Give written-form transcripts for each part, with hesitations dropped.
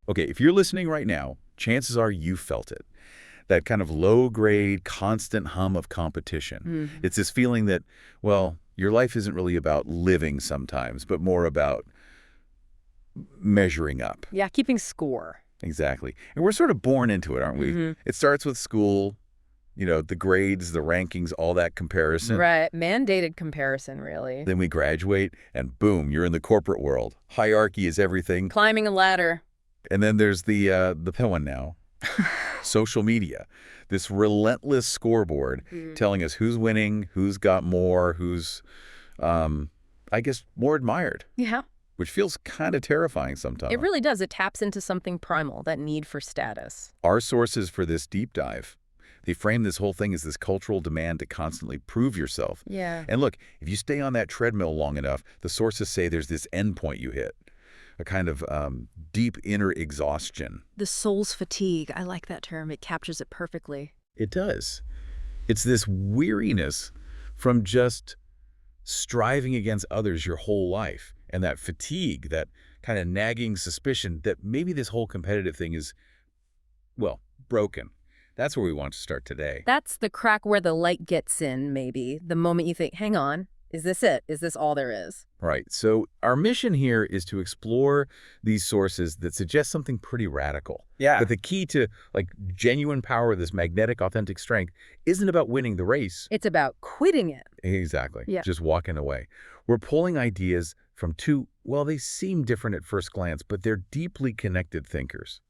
Okay, if you're listening right now, chances are you felt it. That kind of low-grade, constant hum of competition. It's this feeling that, well, your life isn't really about living sometimes, but more about measuring up. Yeah, keeping score. Exactly. And we're sort of born into it, aren't we? It starts with school, the grades, the rankings, all that comparison. Right. Mandated comparison, really. Then we graduate, and boom, you're in the corporate world. Hierarchy is everything. Climbing a ladder. And then there's the one now. Social media, this relentless scoreboard telling us who's winning, who's got more, who's, I guess, more admired. Yeah. Which feels kind of terrifying sometimes. It really does. It taps into something primal, that need for status. Our sources for this deep dive, they frame this whole thing as this cultural demand to constantly prove yourself. Yeah. And look, if you stay on that treadmill long enough, the sources say there's this endpoint you hit. A kind of deep inner exhaustion. The soul's fatigue. I like that term. It captures it perfectly. It does. It's this weariness from just striving against others your whole life. And that fatigue, that kind of nagging suspicion that maybe this whole competitive thing is, well, broken. That's where we want to start today. That's the crack where the light gets in, maybe. The moment you think, hang on. Is this it? Is this all there is? Right. So our mission here is to explore these sources that suggest something pretty radical. Yeah. But the key to genuine power, this magnetic, authentic strength, isn't about winning the race. It's about quitting it. Exactly. Yeah. Just walking away. We're pulling ideas from two, well, they seem different at first glance, but they're deeply connected thinkers.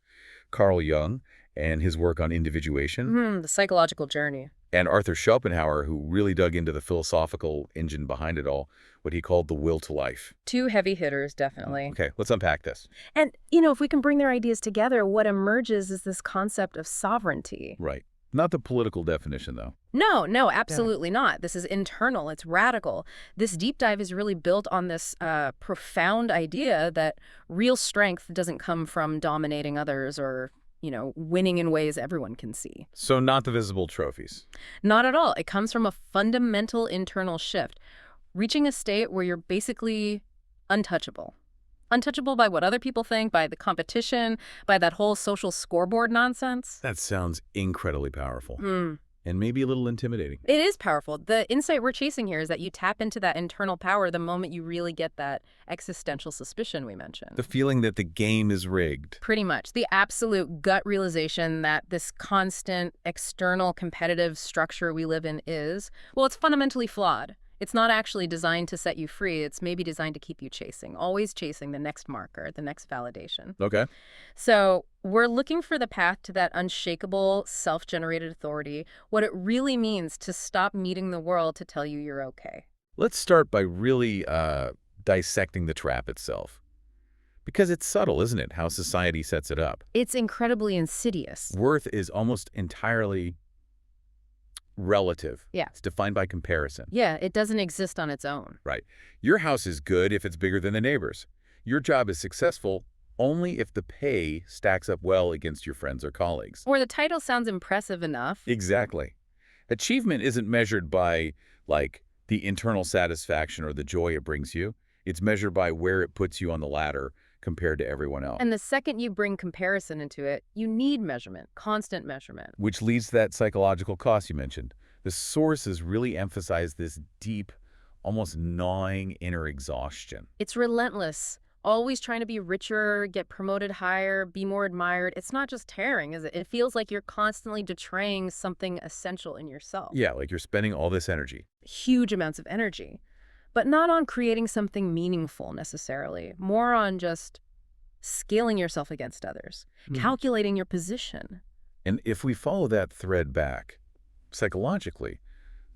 Carl Jung and his work on individuation. The psychological journey. And Arthur Schopenhauer, who really dug into the philosophical engine behind it all, what he called the will to life. Two heavy hitters, definitely. Okay, let's unpack this. And, if we can bring their ideas together, what emerges is this concept of sovereignty. Right. Not the political definition, though. No, absolutely not. This is internal. It's radical. This deep dive is really built on this profound idea that real strength doesn't come from dominating others or winning in ways everyone can see. So not the visible trophies. Not at all. It comes from a fundamental internal shift, reaching a state where you're basically untouchable. Untouchable by what other people think, by the competition, by that whole social scoreboard nonsense. That sounds incredibly powerful. And maybe a little intimidating. It is powerful. The insight we're chasing here is that you tap into that internal power the moment you really get that existential suspicion we mentioned. The feeling that the game is rigged. Pretty much. The absolute gut realization that this constant external competitive structure we live in is, well, it's fundamentally flawed. It's not actually designed to set you free. It's maybe designed to keep you chasing, always chasing the next marker, the next validation. Okay. So we're looking for the path to that unshakable, self-generated authority, what it really means to stop meeting the world to tell you you're okay. Let's start by really dissecting the trap itself. Because it's subtle, isn't it, how society sets it up? It's incredibly insidious. Worth is almost entirely relative. Yeah. It's defined by comparison. Yeah, it doesn't exist on its own. Right. Your house is good if it's bigger than the neighbor's. Your job is successful only if the pay stacks up well against your friends or colleagues. Or the title sounds impressive enough. Exactly. Achievement isn't measured by, the internal satisfaction or the joy it brings you. It's measured by where it puts you on the ladder compared to everyone else. And the second you bring comparison into it, you need measurement, constant measurement. Which leads to that psychological cost you mentioned. The sources really emphasize this deep, almost gnawing inner exhaustion. It's relentless, always trying to be richer, get promoted higher, be more admired. It's not just tearing, is it? It feels like you're constantly betraying something essential in yourself. Yeah, like you're spending all this energy. Huge amounts of energy. But not on creating something meaningful necessarily, more on just scaling yourself against others, calculating your position. And if we follow that thread back, psychologically,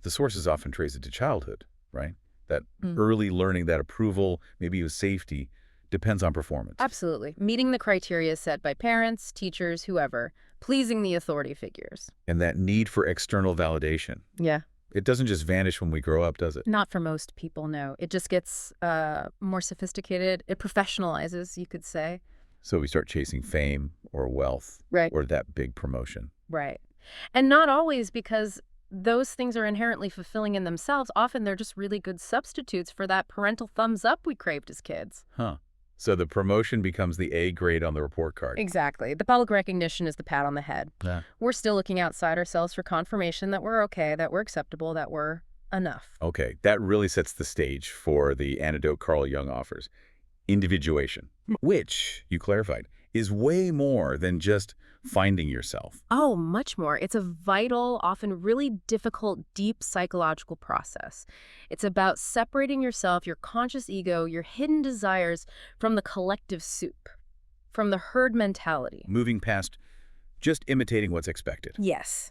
the sources often trace it to childhood, right? That early learning, that approval, maybe even safety, depends on performance. Absolutely. Meeting the criteria set by parents, teachers, whoever, pleasing the authority figures. And that need for external validation. Yeah. It doesn't just vanish when we grow up, does it? Not for most people, no. It just gets more sophisticated. It professionalizes, you could say. So we start chasing fame or wealth, right, or that big promotion. Right. And not always because those things are inherently fulfilling in themselves. Often they're just really good substitutes for that parental thumbs up we craved as kids. Huh. So the promotion becomes the A grade on the report card. Exactly. The public recognition is the pat on the head. Yeah. We're still looking outside ourselves for confirmation that we're okay, that we're acceptable, that we're enough. Okay, that really sets the stage for the antidote Carl Jung offers, individuation, which, you clarified, is way more than just finding yourself. Oh, much more. It's a vital, often really difficult, deep psychological process. It's about separating yourself, your conscious ego, your hidden desires from the collective soup, from the herd mentality. Moving past just imitating what's expected. Yes.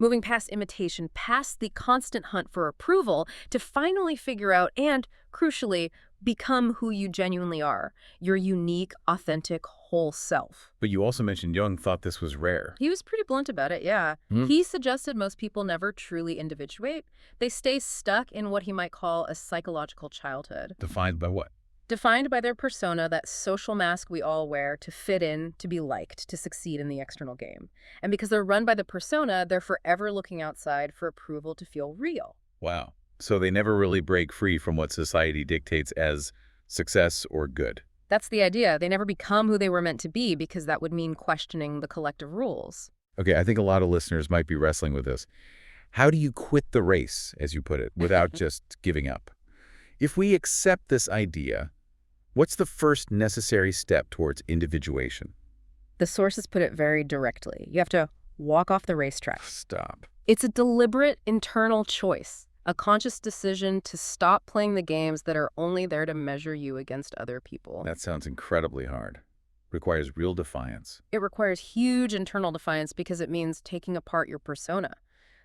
Moving past imitation, past the constant hunt for approval, to finally figure out and, crucially, become who you genuinely are, your unique, authentic, whole self. But you also mentioned Jung thought this was rare. He was pretty blunt about it, yeah. He suggested most people never truly individuate. They stay stuck in what he might call a psychological childhood. Defined by what? Defined by their persona, that social mask we all wear to fit in, to be liked, to succeed in the external game. And because they're run by the persona, they're forever looking outside for approval to feel real. Wow. So they never really break free from what society dictates as success or good. That's the idea. They never become who they were meant to be because that would mean questioning the collective rules. Okay, I think a lot of listeners might be wrestling with this. How do you quit the race, as you put it, without just giving up? If we accept this idea, what's the first necessary step towards individuation? The sources put it very directly. You have to walk off the racetrack. Stop. It's a deliberate internal choice, a conscious decision to stop playing the games that are only there to measure you against other people. That sounds incredibly hard. Requires real defiance. It requires huge internal defiance because it means taking apart your persona.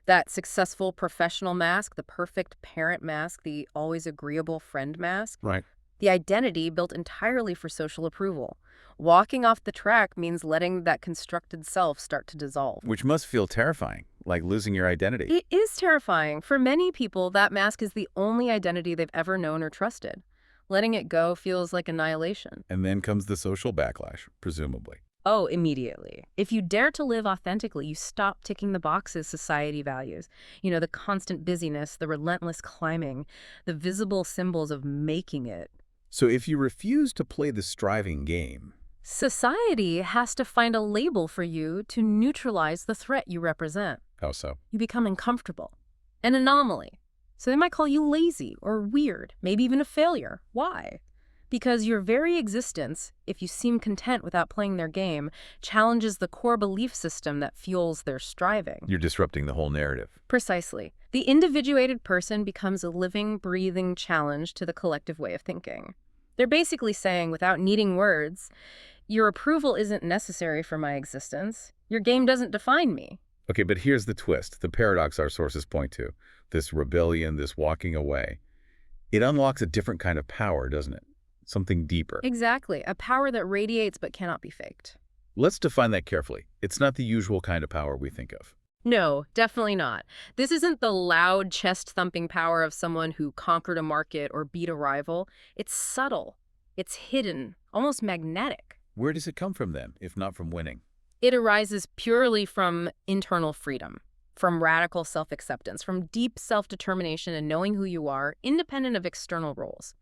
That successful professional mask, the perfect parent mask, the always agreeable friend mask. Right. The identity built entirely for social approval. Walking off the track means letting that constructed self start to dissolve. Which must feel terrifying, like losing your identity. It is terrifying. For many people, that mask is the only identity they've ever known or trusted. Letting it go feels like annihilation. And then comes the social backlash, presumably. Oh, immediately. If you dare to live authentically, you stop ticking the boxes society values. You know, the constant busyness, the relentless climbing, the visible symbols of making it. So if you refuse to play the striving game, Society has to find a label for you to neutralize the threat you represent. how so? You become uncomfortable, an anomaly. So they might call you lazy or weird, maybe even a failure. Why? Because your very existence, if you seem content without playing their game, challenges the core belief system that fuels their striving. You're disrupting the whole narrative. Precisely. The individuated person becomes a living, breathing challenge to the collective way of thinking. They're basically saying, without needing words, your approval isn't necessary for my existence. Your game doesn't define me. Okay, but here's the twist, the paradox our sources point to. This rebellion, this walking away. It unlocks a different kind of power, doesn't it? Something deeper. Exactly. A power that radiates but cannot be faked. Let's define that carefully. It's not the usual kind of power we think of. No, definitely not. This isn't the loud, chest-thumping power of someone who conquered a market or beat a rival. It's subtle. It's hidden, almost magnetic. Where does it come from then, if not from winning? It arises purely from internal freedom, from radical self-acceptance, from deep self-determination and knowing who you are, independent of external roles.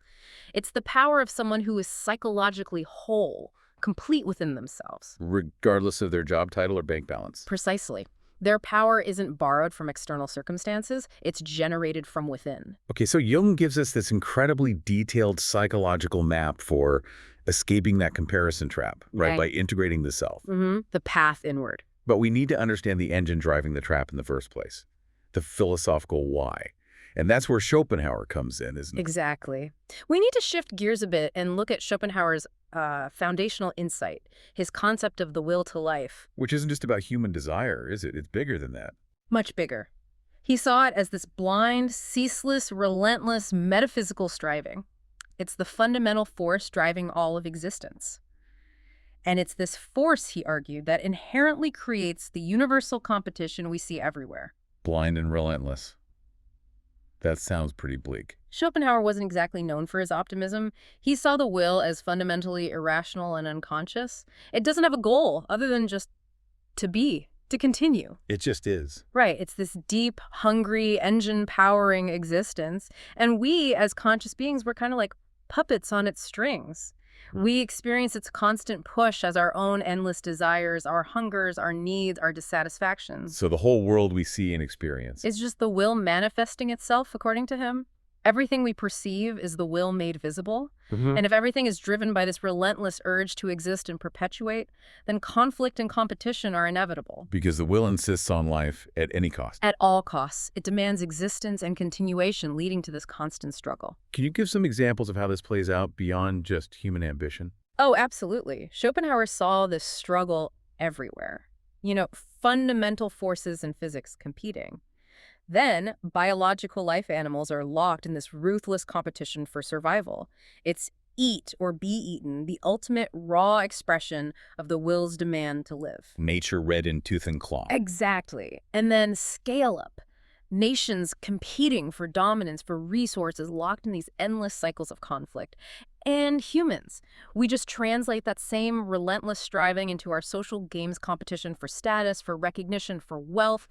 It's the power of someone who is psychologically whole, complete within themselves. Regardless of their job title or bank balance. Precisely. Their power isn't borrowed from external circumstances, it's generated from within. Okay, so Jung gives us this incredibly detailed psychological map for escaping that comparison trap, right, Okay. by integrating the self. The path inward. But we need to understand the engine driving the trap in the first place, the philosophical why. And that's where Schopenhauer comes in, isn't it? Exactly. We need to shift gears a bit and look at Schopenhauer's foundational insight, his concept of the will to life. Which isn't just about human desire, is it? It's bigger than that. Much bigger. He saw it as this blind, ceaseless, relentless, metaphysical striving. It's the fundamental force driving all of existence. And it's this force, he argued, that inherently creates the universal competition we see everywhere. Blind and relentless. That sounds pretty bleak. Schopenhauer wasn't exactly known for his optimism. He saw the will as fundamentally irrational and unconscious. It doesn't have a goal other than just to be, to continue. It just is. Right, it's this deep, hungry, engine-powering existence. And we, as conscious beings, we're kind of like puppets on its strings. We experience its constant push as our own endless desires, our hungers, our needs, our dissatisfactions. So the whole world we see and experience. Is just the will manifesting itself, according to him. Everything we perceive is the will made visible. And if everything is driven by this relentless urge to exist and perpetuate, then conflict and competition are inevitable. Because the will insists on life at any cost. At all costs, it demands existence and continuation, leading to this constant struggle. Can you give some examples of how this plays out beyond just human ambition? Oh, absolutely. Schopenhauer saw this struggle everywhere. Fundamental forces in physics competing. Then, biological life animals are locked in this ruthless competition for survival. It's eat or be eaten, the ultimate raw expression of the will's demand to live. Nature red in tooth and claw. Exactly. And then scale up. Nations competing for dominance, for resources, locked in these endless cycles of conflict. And humans. We just translate that same relentless striving into our social games competition for status, for recognition, for wealth,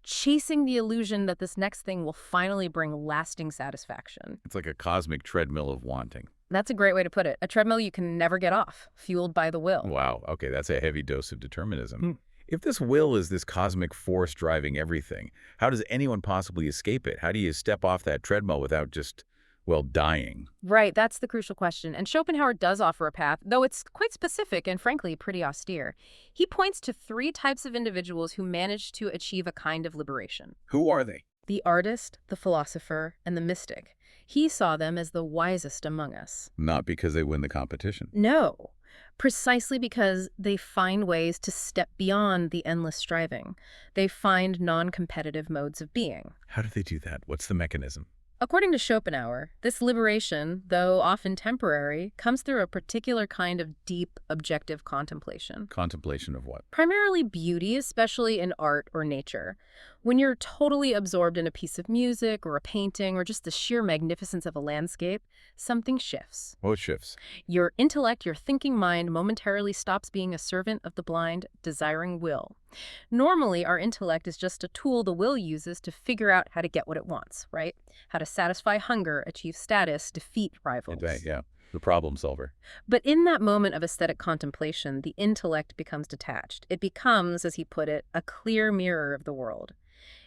chasing the illusion that this next thing will finally bring lasting satisfaction. It's like a cosmic treadmill of wanting. That's a great way to put it. A treadmill you can never get off, fueled by the will. Wow, okay, that's a heavy dose of determinism. If this will is this cosmic force driving everything, how does anyone possibly escape it? How do you step off that treadmill without just, well, dying? Right, that's the crucial question. And Schopenhauer does offer a path, though it's quite specific and frankly pretty austere. He points to 3 types of individuals who manage to achieve a kind of liberation. Who are they? The artist, the philosopher, and the mystic. He saw them as the wisest among us. Not because they win the competition. No, precisely because they find ways to step beyond the endless striving. They find non-competitive modes of being. How do they do that? What's the mechanism? According to Schopenhauer, this liberation, though often temporary, comes through a particular kind of deep, objective contemplation. Contemplation of what? Primarily beauty, especially in art or nature. When you're totally absorbed in a piece of music or a painting or just the sheer magnificence of a landscape, something shifts. What shifts? Your intellect, your thinking mind momentarily stops being a servant of the blind, desiring will. Normally, our intellect is just a tool the will uses to figure out how to get what it wants, right? How to satisfy hunger, achieve status, defeat rivals. Yeah, the problem solver. But in that moment of aesthetic contemplation, the intellect becomes detached. It becomes, as he put it, a clear mirror of the world.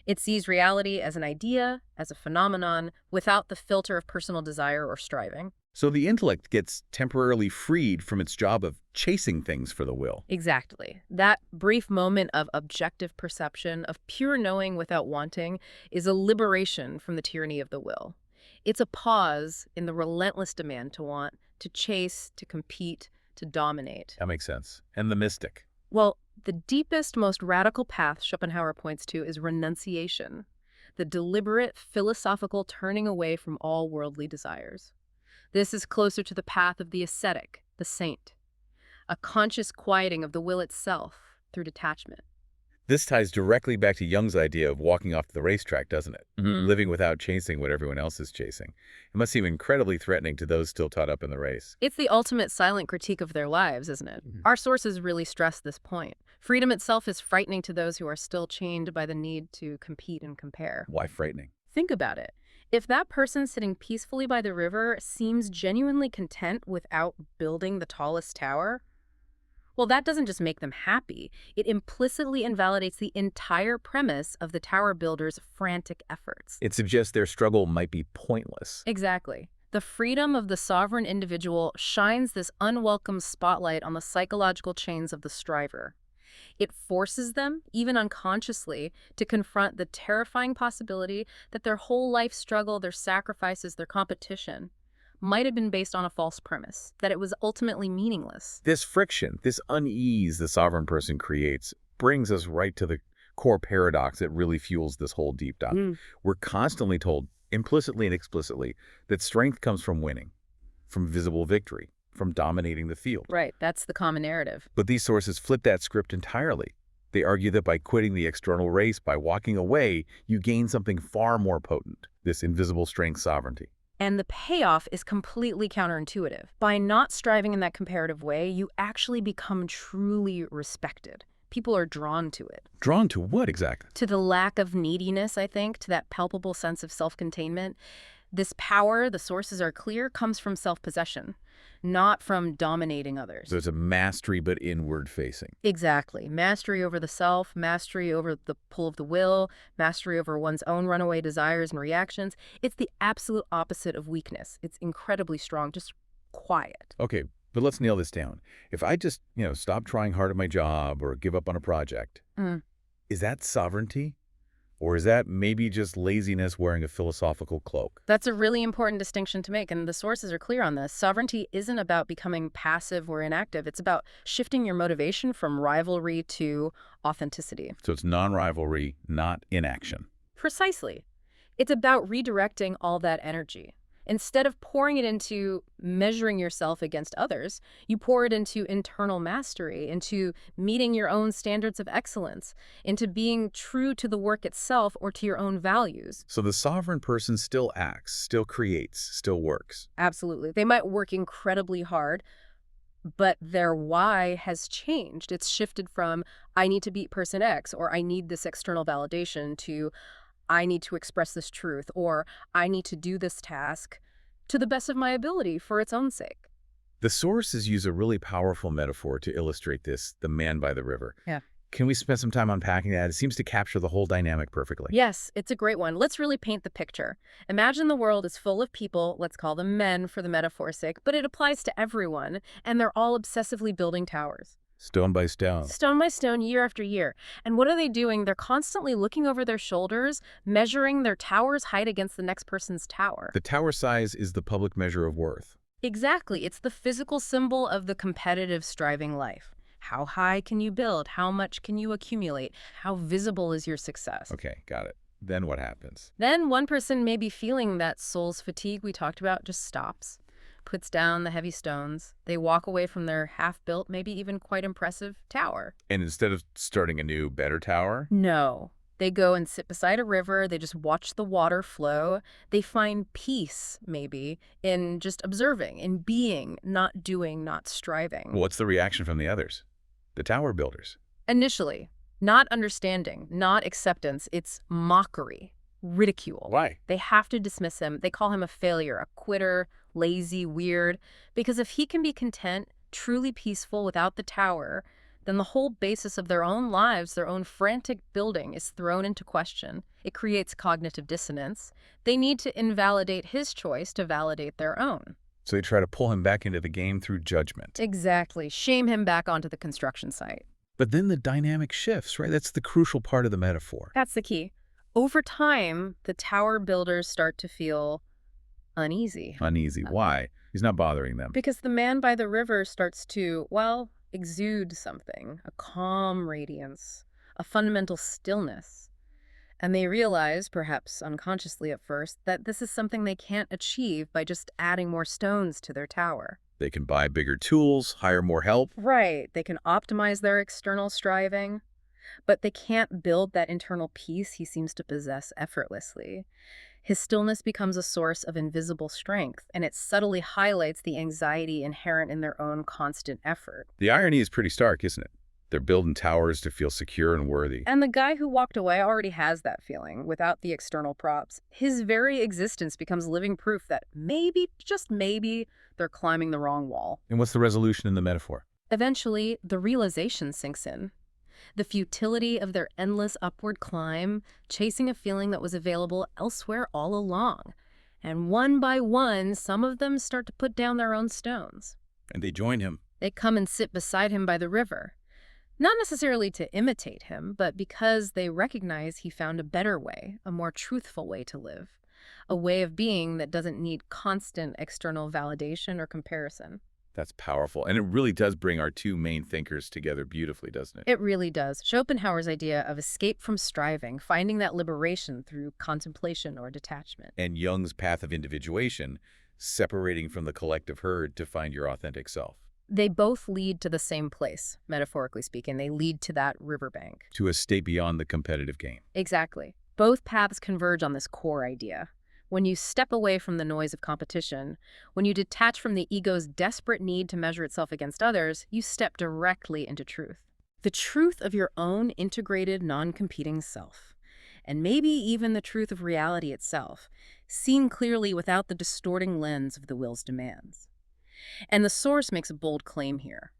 It sees reality as an idea, as a phenomenon, without the filter of personal desire or striving. So the intellect gets temporarily freed from its job of chasing things for the will. Exactly. That brief moment of objective perception, of pure knowing without wanting, is a liberation from the tyranny of the will. It's a pause in the relentless demand to want, to chase, to compete, to dominate. That makes sense. And the mystic. Well, the deepest, most radical path Schopenhauer points to is renunciation, the deliberate philosophical turning away from all worldly desires. This is closer to the path of the ascetic, the saint, a conscious quieting of the will itself through detachment. This ties directly back to Jung's idea of walking off the racetrack, doesn't it? Living without chasing what everyone else is chasing. It must seem incredibly threatening to those still caught up in the race. It's the ultimate silent critique of their lives, isn't it? Our sources really stress this point. Freedom itself is frightening to those who are still chained by the need to compete and compare. Why frightening? Think about it. If that person sitting peacefully by the river seems genuinely content without building the tallest tower, well, that doesn't just make them happy. It implicitly invalidates the entire premise of the tower builder's frantic efforts. It suggests their struggle might be pointless. Exactly. The freedom of the sovereign individual shines this unwelcome spotlight on the psychological chains of the striver. It forces them, even unconsciously, to confront the terrifying possibility that their whole life struggle, their sacrifices, their competition, might have been based on a false premise, that it was ultimately meaningless. This friction, this unease the sovereign person creates, brings us right to the core paradox that really fuels this whole deep dive. We're constantly told, implicitly and explicitly, that strength comes from winning, from visible victory, from dominating the field. Right, that's the common narrative. But these sources flip that script entirely. They argue that by quitting the external race, by walking away, you gain something far more potent, this invisible strength sovereignty. And the payoff is completely counterintuitive. By not striving in that comparative way, you actually become truly respected. People are drawn to it. Drawn to what exactly? To the lack of neediness, I think, to that palpable sense of self-containment. This power, the sources are clear, comes from self-possession. not from dominating others. So it's a mastery, but inward-facing. Exactly. Mastery over the self, mastery over the pull of the will, mastery over one's own runaway desires and reactions. It's the absolute opposite of weakness. It's incredibly strong, just quiet. Okay, but let's nail this down. If I just, stop trying hard at my job or give up on a project, Mm. is that sovereignty? Or is that maybe just laziness wearing a philosophical cloak? That's a really important distinction to make, and the sources are clear on this. Sovereignty isn't about becoming passive or inactive. It's about shifting your motivation from rivalry to authenticity. So it's non-rivalry, not inaction. Precisely. It's about redirecting all that energy. Instead of pouring it into measuring yourself against others, you pour it into internal mastery, into meeting your own standards of excellence, into being true to the work itself or to your own values. So the sovereign person still acts, still creates, still works. Absolutely. They might work incredibly hard, but their why has changed. It's shifted from, I need to beat person X, or I need this external validation, to I need to express this truth, or I need to do this task to the best of my ability for its own sake. The sources use a really powerful metaphor to illustrate this, the man by the river. Yeah. Can we spend some time unpacking that? It seems to capture the whole dynamic perfectly. Yes, it's a great one. Let's really paint the picture. Imagine the world is full of people, let's call them men for the metaphor's sake, but it applies to everyone, and they're all obsessively building towers. Stone by stone. Stone by stone, year after year. And what are they doing? They're constantly looking over their shoulders, measuring their tower's height against the next person's tower. The tower size is the public measure of worth. Exactly. It's the physical symbol of the competitive, striving life. How high can you build? How much can you accumulate? How visible is your success? Okay, got it. Then what happens? Then one person may be feeling that soul's fatigue we talked about, just stops, puts down the heavy stones. They walk away from their half-built, maybe even quite impressive tower. And instead of starting a new, better tower? No. They go and sit beside a river. They just watch the water flow. They find peace, maybe, in just observing, in being, not doing, not striving. What's the reaction from the others? The tower builders. Initially, not understanding, not acceptance. It's mockery, ridicule. Why? They have to dismiss him. They call him a failure, a quitter, lazy, weird. Because if he can be content, truly peaceful without the tower, then the whole basis of their own lives, their own frantic building, is thrown into question. It creates cognitive dissonance. They need to invalidate his choice to validate their own. So they try to pull him back into the game through judgment. Exactly. Shame him back onto the construction site. But then the dynamic shifts, right? That's the crucial part of the metaphor. That's the key. Over time, the tower builders start to feel uneasy. Uneasy. Why? He's not bothering them. Because the man by the river starts to, well, exude something, a calm radiance, a fundamental stillness. And they realize, perhaps unconsciously at first, that this is something they can't achieve by just adding more stones to their tower. They can buy bigger tools, hire more help. Right, they can optimize their external striving, but they can't build that internal peace he seems to possess effortlessly. His stillness becomes a source of invisible strength, and it subtly highlights the anxiety inherent in their own constant effort. The irony is pretty stark, isn't it? They're building towers to feel secure and worthy. And the guy who walked away already has that feeling without the external props. His very existence becomes living proof that maybe, just maybe, they're climbing the wrong wall. And what's the resolution in the metaphor? Eventually, the realization sinks in. The futility of their endless upward climb, chasing a feeling that was available elsewhere all along. And one by one, some of them start to put down their own stones. And they join him. They come and sit beside him by the river. Not necessarily to imitate him, but because they recognize he found a better way, a more truthful way to live. A way of being that doesn't need constant external validation or comparison. That's powerful. And it really does bring our two main thinkers together beautifully, doesn't it? It really does. Schopenhauer's idea of escape from striving, finding that liberation through contemplation or detachment. And Jung's path of individuation, separating from the collective herd to find your authentic self. They both lead to the same place, metaphorically speaking. They lead to that riverbank. To a state beyond the competitive game. Exactly. Both paths converge on this core idea. When you step away from the noise of competition, when you detach from the ego's desperate need to measure itself against others, you step directly into truth. The truth of your own integrated, non-competing self. And maybe even the truth of reality itself, seen clearly without the distorting lens of the will's demands. And the source makes a bold claim here.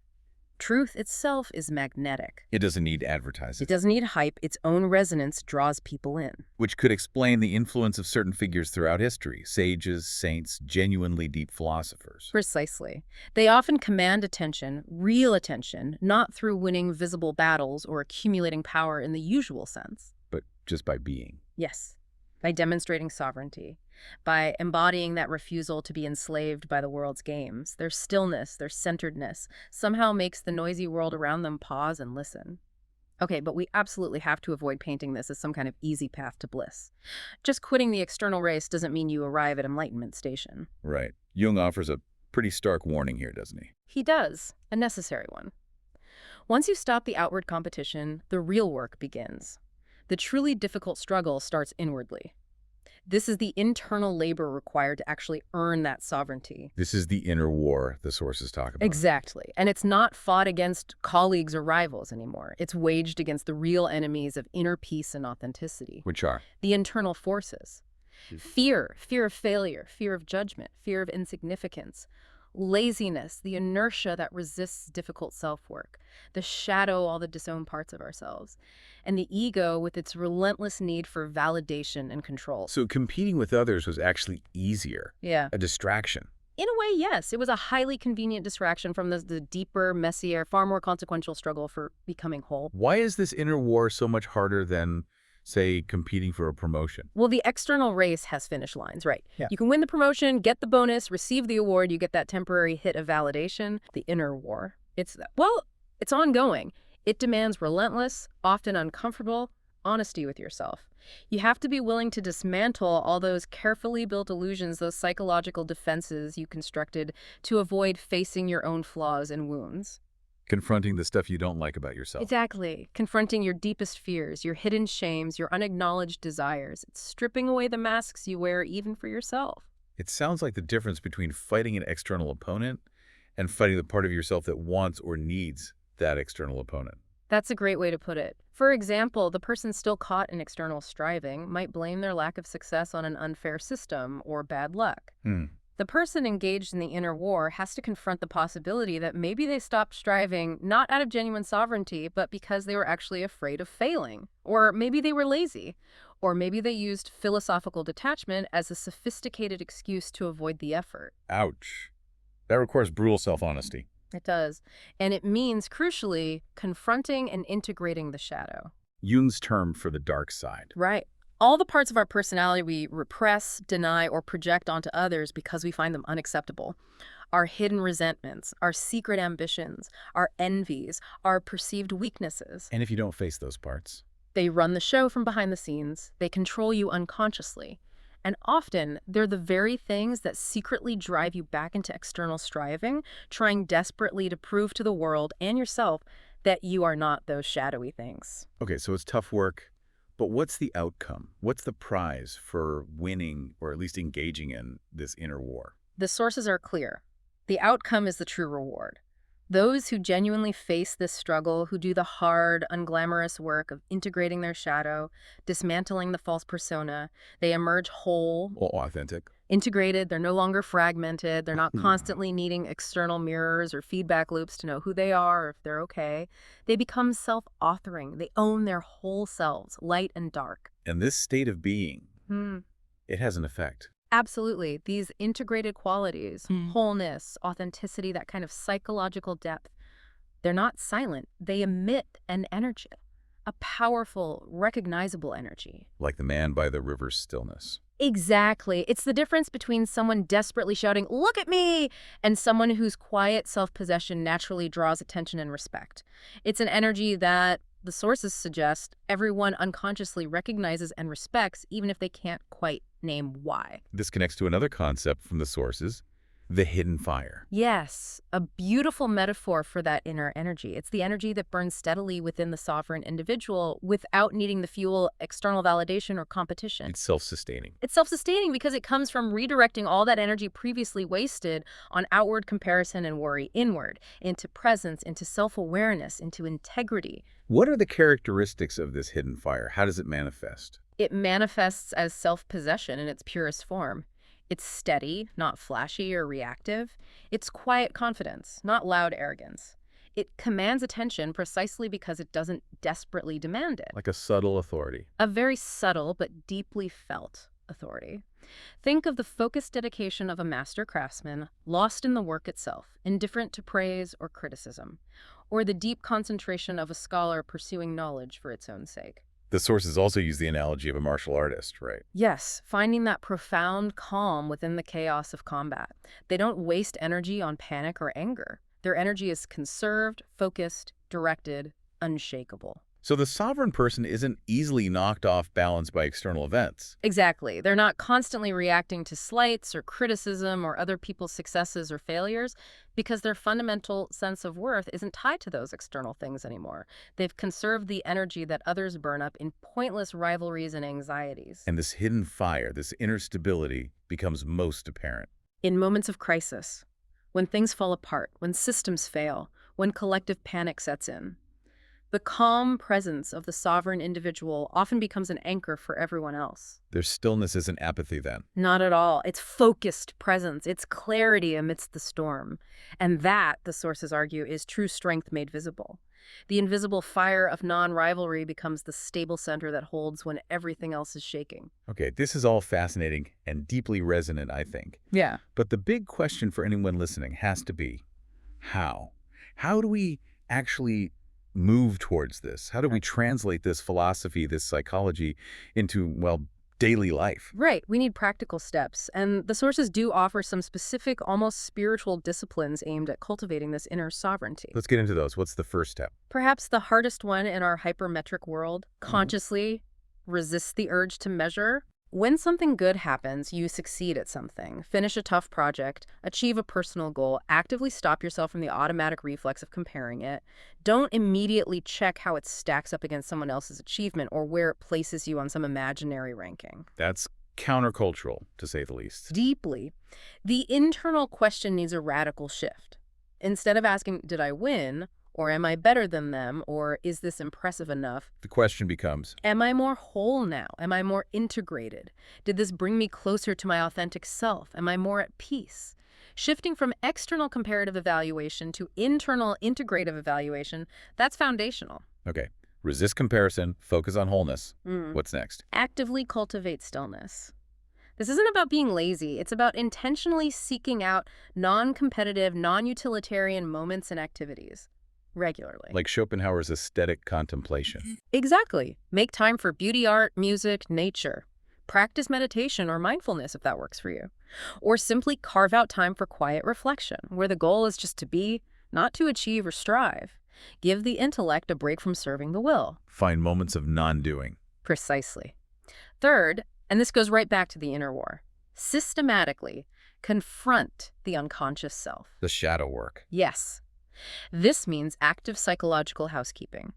Truth itself is magnetic. It doesn't need advertising, It doesn't need hype. Its own resonance draws people in. which could explain the influence of certain figures throughout history, sages, saints, genuinely deep philosophers. Precisely. They often command attention, real attention, not through winning visible battles or accumulating power in the usual sense. But just by being. Yes, by demonstrating sovereignty, by embodying that refusal to be enslaved by the world's games. Their stillness, their centeredness, somehow makes the noisy world around them pause and listen. Okay, but we absolutely have to avoid painting this as some kind of easy path to bliss. Just quitting the external race doesn't mean you arrive at enlightenment station. Right. Jung offers a pretty stark warning here, doesn't he? He does, a necessary one. Once you stop the outward competition, the real work begins. The truly difficult struggle starts inwardly. This is the internal labor required to actually earn that sovereignty. This is the inner war the sources talk about. Exactly. And it's not fought against colleagues or rivals anymore. It's waged against the real enemies of inner peace and authenticity. Which are? The internal forces. Fear of failure, fear of judgment, fear of insignificance, laziness, the inertia that resists difficult self-work, the shadow, all the disowned parts of ourselves, and the ego with its relentless need for validation and control. So competing with others was actually easier. Yeah. A distraction. In a way, yes. It was a highly convenient distraction from the deeper, messier, far more consequential struggle for becoming whole. Why is this inner war so much harder than, say, competing for a promotion? Well, the external race has finish lines, right? Yeah. You can win the promotion, get the bonus, receive the award, you get that temporary hit of validation. The inner war, it's ongoing. It demands relentless, often uncomfortable, honesty with yourself. You have to be willing to dismantle all those carefully built illusions, those psychological defenses you constructed to avoid facing your own flaws and wounds. Confronting the stuff you don't like about yourself. Exactly. Confronting your deepest fears, your hidden shames, your unacknowledged desires. It's stripping away the masks you wear even for yourself. It sounds like the difference between fighting an external opponent and fighting the part of yourself that wants or needs that external opponent. That's a great way to put it. For example, the person still caught in external striving might blame their lack of success on an unfair system or bad luck. The person engaged in the inner war has to confront the possibility that maybe they stopped striving not out of genuine sovereignty, but because they were actually afraid of failing. Or maybe they were lazy. Or maybe they used philosophical detachment as a sophisticated excuse to avoid the effort. Ouch. That requires brutal self-honesty. It does. And it means, crucially, confronting and integrating the shadow. Jung's term for the dark side. Right. All the parts of our personality we repress, deny, or project onto others because we find them unacceptable. Our hidden resentments, our secret ambitions, our envies, our perceived weaknesses. And if you don't face those parts? They run the show from behind the scenes. They control you unconsciously. And often, they're the very things that secretly drive you back into external striving, trying desperately to prove to the world and yourself that you are not those shadowy things. Okay, so it's tough work, but what's the outcome? What's the prize for winning or at least engaging in this inner war? The sources are clear. The outcome is the true reward. Those who genuinely face this struggle, who do the hard, unglamorous work of integrating their shadow, dismantling the false persona, they emerge whole, Or authentic. integrated. They're no longer fragmented. They're not constantly needing external mirrors or feedback loops to know who they are or if they're okay. They become self-authoring. They own their whole selves, light and dark. And this state of being, it has an effect. Absolutely. These integrated qualities, wholeness, authenticity, that kind of psychological depth, they're not silent. They emit an energy, a powerful, recognizable energy. Like the man by the river's stillness. Exactly. It's the difference between someone desperately shouting, "Look at me!" and someone whose quiet self-possession naturally draws attention and respect. It's an energy that, the sources suggest, everyone unconsciously recognizes and respects, even if they can't quite name why. This connects to another concept from the sources, the hidden fire. Yes, a beautiful metaphor for that inner energy. It's the energy that burns steadily within the sovereign individual without needing the fuel, external validation, or competition. It's self-sustaining. It's self-sustaining because it comes from redirecting all that energy previously wasted on outward comparison and worry inward, into presence, into self-awareness, into integrity. What are the characteristics of this hidden fire? How does it manifest? It manifests as self-possession in its purest form. It's steady, not flashy or reactive. It's quiet confidence, not loud arrogance. It commands attention precisely because it doesn't desperately demand it. Like a subtle authority. A very subtle but deeply felt authority. Think of the focused dedication of a master craftsman, lost in the work itself, indifferent to praise or criticism, or the deep concentration of a scholar pursuing knowledge for its own sake. The sources also use the analogy of a martial artist, right? Yes, finding that profound calm within the chaos of combat. They don't waste energy on panic or anger. Their energy is conserved, focused, directed, unshakable. So the sovereign person isn't easily knocked off balance by external events. Exactly. They're not constantly reacting to slights or criticism or other people's successes or failures because their fundamental sense of worth isn't tied to those external things anymore. They've conserved the energy that others burn up in pointless rivalries and anxieties. And this hidden fire, this inner stability, becomes most apparent. In moments of crisis, when things fall apart, when systems fail, when collective panic sets in, the calm presence of the sovereign individual often becomes an anchor for everyone else. Their stillness isn't apathy then. Not at all. It's focused presence. It's clarity amidst the storm. And that, the sources argue, is true strength made visible. The invisible fire of non-rivalry becomes the stable center that holds when everything else is shaking. Okay, this is all fascinating and deeply resonant, I think. Yeah. But the big question for anyone listening has to be, how? How do we actually move towards this? How do we translate this philosophy, this psychology, into, well, daily life? Right. We need practical steps. And the sources do offer some specific, almost spiritual disciplines aimed at cultivating this inner sovereignty. Let's get into those. What's the first step? Perhaps the hardest one in our hypermetric world, consciously resist the urge to measure. When something good happens, you succeed at something, finish a tough project, achieve a personal goal, actively stop yourself from the automatic reflex of comparing it. Don't immediately check how it stacks up against someone else's achievement or where it places you on some imaginary ranking. That's countercultural, to say the least. Deeply. The internal question needs a radical shift. Instead of asking, did I win? Or am I better than them? Or is this impressive enough? The question becomes, Am I more whole now? Am I more integrated? Did this bring me closer to my authentic self? Am I more at peace? Shifting from external comparative evaluation to internal integrative evaluation, that's foundational. okay, resist comparison, focus on wholeness. What's next? Actively cultivate stillness. This isn't about being lazy. It's about intentionally seeking out non-competitive, non-utilitarian moments and activities regularly. Like Schopenhauer's aesthetic contemplation. Exactly. Make time for beauty, art, music, nature. Practice meditation or mindfulness if that works for you. Or simply carve out time for quiet reflection, where the goal is just to be, not to achieve or strive. Give the intellect a break from serving the will. Find moments of non-doing. Precisely. Third, and this goes right back to the inner war, systematically confront the unconscious self. The shadow work. Yes. This means active psychological housekeeping.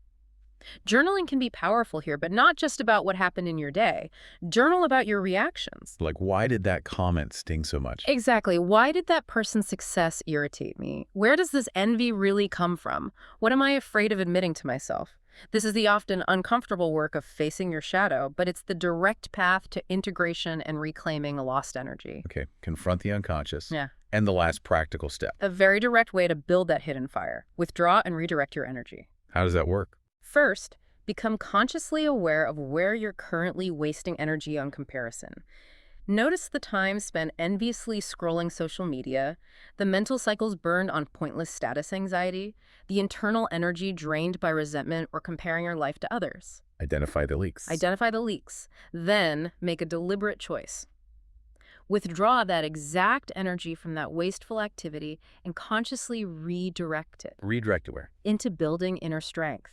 Journaling can be powerful here, but not just about what happened in your day. Journal about your reactions. Like, why did that comment sting so much? Exactly. Why did that person's success irritate me? Where does this envy really come from? What am I afraid of admitting to myself? This is the often uncomfortable work of facing your shadow, but it's the direct path to integration and reclaiming a lost energy. Okay, confront the unconscious. Yeah. And the last practical step. A very direct way to build that hidden fire. Withdraw and redirect your energy. How does that work? First, become consciously aware of where you're currently wasting energy on comparison. Notice the time spent enviously scrolling social media, the mental cycles burned on pointless status anxiety, the internal energy drained by resentment or comparing your life to others. Identify the leaks. Identify the leaks. Then make a deliberate choice. Withdraw that exact energy from that wasteful activity and consciously redirect it Redirect it where? into building inner strength.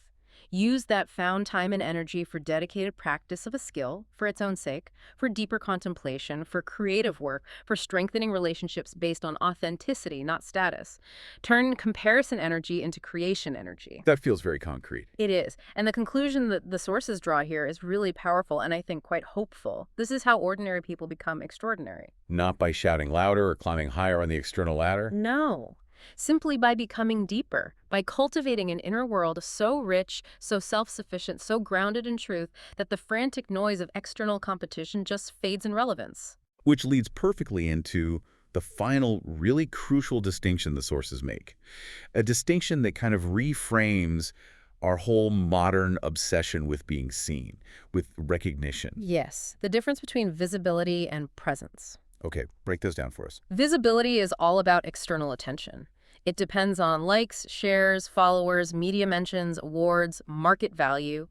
Use that found time and energy for dedicated practice of a skill, for its own sake, for deeper contemplation, for creative work, for strengthening relationships based on authenticity, not status. Turn comparison energy into creation energy. That feels very concrete. It is. And the conclusion that the sources draw here is really powerful and I think quite hopeful. This is how ordinary people become extraordinary. Not by shouting louder or climbing higher on the external ladder. No. Simply by becoming deeper, by cultivating an inner world so rich, so self-sufficient, so grounded in truth that the frantic noise of external competition just fades in relevance. Which leads perfectly into the final really crucial distinction the sources make. A distinction that kind of reframes our whole modern obsession with being seen, with recognition. Yes, the difference between visibility and presence. Okay, break those down for us. Visibility is all about external attention. It depends on likes, shares, followers, media mentions, awards, market value.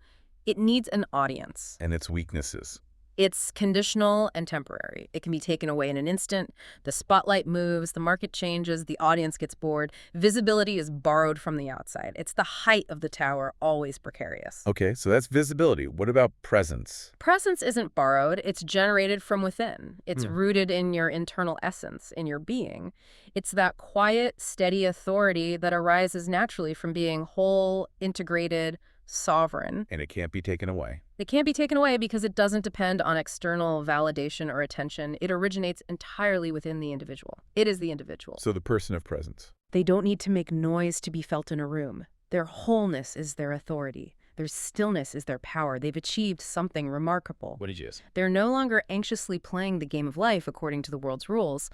It needs an audience. And its weaknesses. It's conditional and temporary. It can be taken away in an instant. The spotlight moves, the market changes, the audience gets bored. Visibility is borrowed from the outside. It's the height of the tower, always precarious. Okay, so that's visibility. What about presence? Presence isn't borrowed. It's generated from within. It's Hmm. rooted in your internal essence, in your being. It's that quiet, steady authority that arises naturally from being whole, integrated, sovereign. And it can't be taken away. It can't be taken away because it doesn't depend on external validation or attention. It originates entirely within the individual. It is the individual. So the person of presence. They don't need to make noise to be felt in a room. Their wholeness is their authority. Their stillness is their power. They've achieved something remarkable. What did you say? They're no longer anxiously playing the game of life according to the world's rules.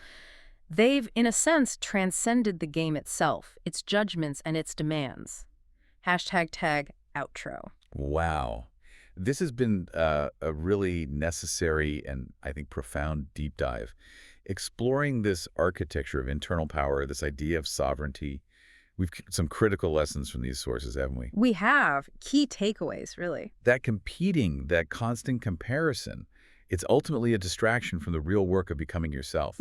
They've, in a sense, transcended the game itself, its judgments and its demands. #tag outro. Wow. This has been a really necessary and, I think, profound deep dive. Exploring this architecture of internal power, this idea of sovereignty. We've some critical lessons from these sources, haven't we? We have key takeaways, really. That competing, that constant comparison, it's ultimately a distraction from the real work of becoming yourself.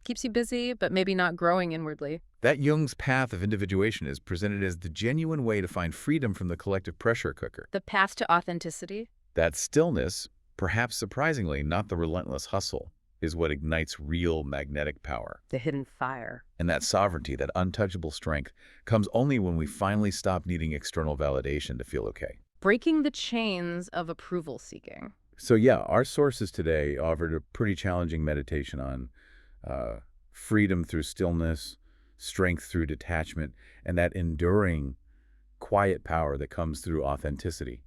Keeps you busy, but maybe not growing inwardly. That Jung's path of individuation is presented as the genuine way to find freedom from the collective pressure cooker. The path to authenticity. That stillness, perhaps surprisingly not the relentless hustle, is what ignites real magnetic power. The hidden fire. And that sovereignty, that untouchable strength, comes only when we finally stop needing external validation to feel okay. Breaking the chains of approval seeking. So yeah, our sources today offered a pretty challenging meditation on freedom through stillness, strength through detachment, and that enduring, quiet power that comes through authenticity.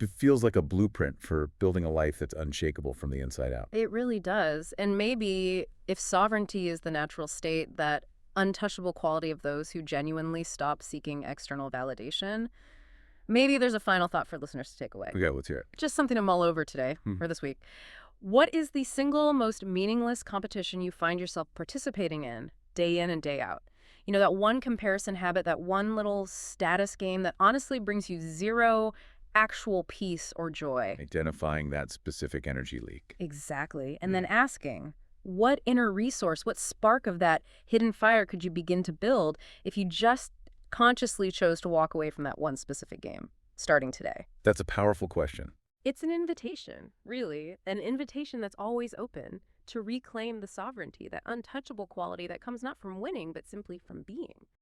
It feels like a blueprint for building a life that's unshakable from the inside out. It really does. And maybe if sovereignty is the natural state, that untouchable quality of those who genuinely stop seeking external validation, maybe there's a final thought for listeners to take away. Okay, let's hear it. Just something to mull over today or this week. What is the single most meaningless competition you find yourself participating in and day out? You know, that one comparison habit, that one little status game that honestly brings you zero actual peace or joy. Identifying that specific energy leak. Exactly. And then asking, what inner resource, what spark of that hidden fire could you begin to build if you just consciously chose to walk away from that one specific game, starting today? That's a powerful question. It's an invitation, really, an invitation that's always open to reclaim the sovereignty, that untouchable quality that comes not from winning, but simply from being.